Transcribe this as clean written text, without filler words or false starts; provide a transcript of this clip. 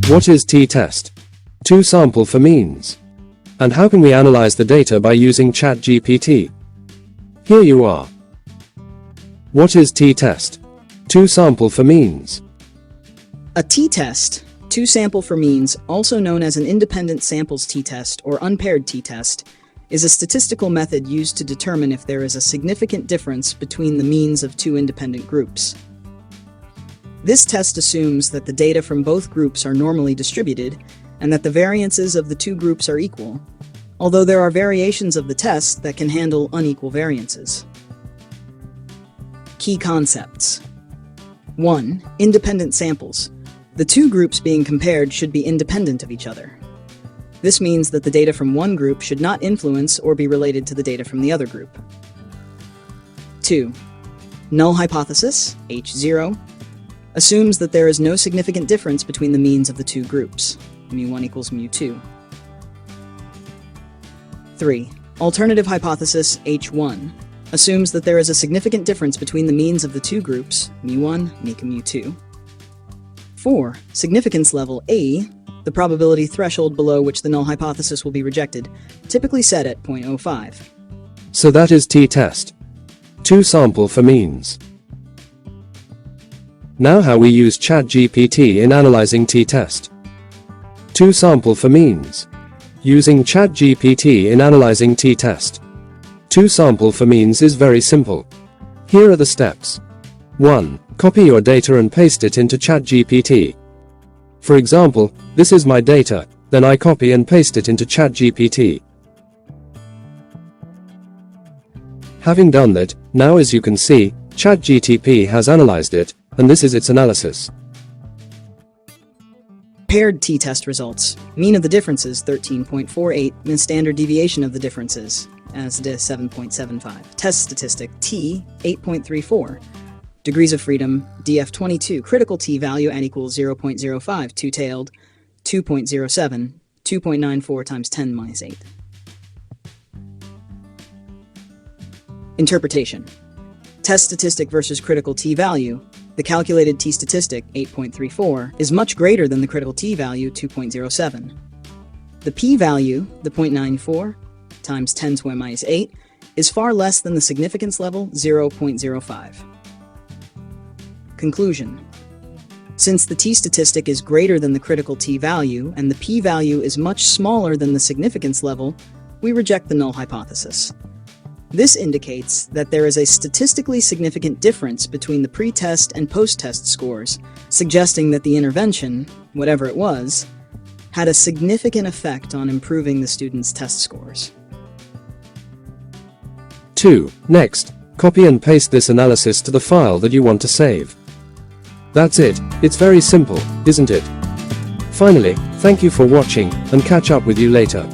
What is t-test? Sample for means. And how can we analyze the data by using Chat GPT? Here you are. What is t-test? Sample for means. A t-test, sample for means, also known as an independent samples t-test or unpaired t-test, is a statistical method used to determine if there is a significant difference between the means of two independent groups. This test assumes that the data from both groups are normally distributed and that the variances of the two groups are equal, although there are variations of the test that can handle unequal variances. Key concepts. 1. Independent samples. The two groups being compared should be independent of each other. This means that the data from one group should not influence or be related to the data from the other group. 2. Null hypothesis, H0, assumes that there is no significant difference between the means of the two groups, mu1 equals mu2. 3. Alternative hypothesis, H1, assumes that there is a significant difference between the means of the two groups, mu1 and mu2. 4. Significance level A, the probability threshold below which the null hypothesis will be rejected, typically set at 0.05. So that is t-test. Sample for means. Now how we use Chat GPT in analyzing t-test. Sample for means. Using Chat GPT in analyzing t-test. Sample for means is very simple. Here are the steps. 1. Copy your data and paste it into Chat GPT. For example, this is my data, then I copy and paste it into Chat GPT. Having done that, now as you can see, Chat GPT has analyzed it, and this is its analysis. Paired t-test results. Mean of the differences 13.48, and standard deviation of the differences as d 7.75. Test statistic t 8.34. Degrees of freedom df22. Critical t-value n equals 0.05. Two-tailed 2.07. 2.94 times 10 minus 8. Interpretation. Test statistic versus critical t-value. The calculated t-statistic, 8.34, is much greater than the critical t-value, 2.07. The p-value, the 0.94, times 10 to the minus 8, is far less than the significance level, 0.05. Conclusion. Since the t-statistic is greater than the critical t-value and the p-value is much smaller than the significance level, we reject the null hypothesis. This indicates that there is a statistically significant difference between the pre-test and post-test scores, suggesting that the intervention, whatever it was, had a significant effect on improving the students' test scores. 2. Next, copy and paste this analysis to the file that you want to save. That's it. It's very simple, isn't it? Finally, thank you for watching, and catch up with you later.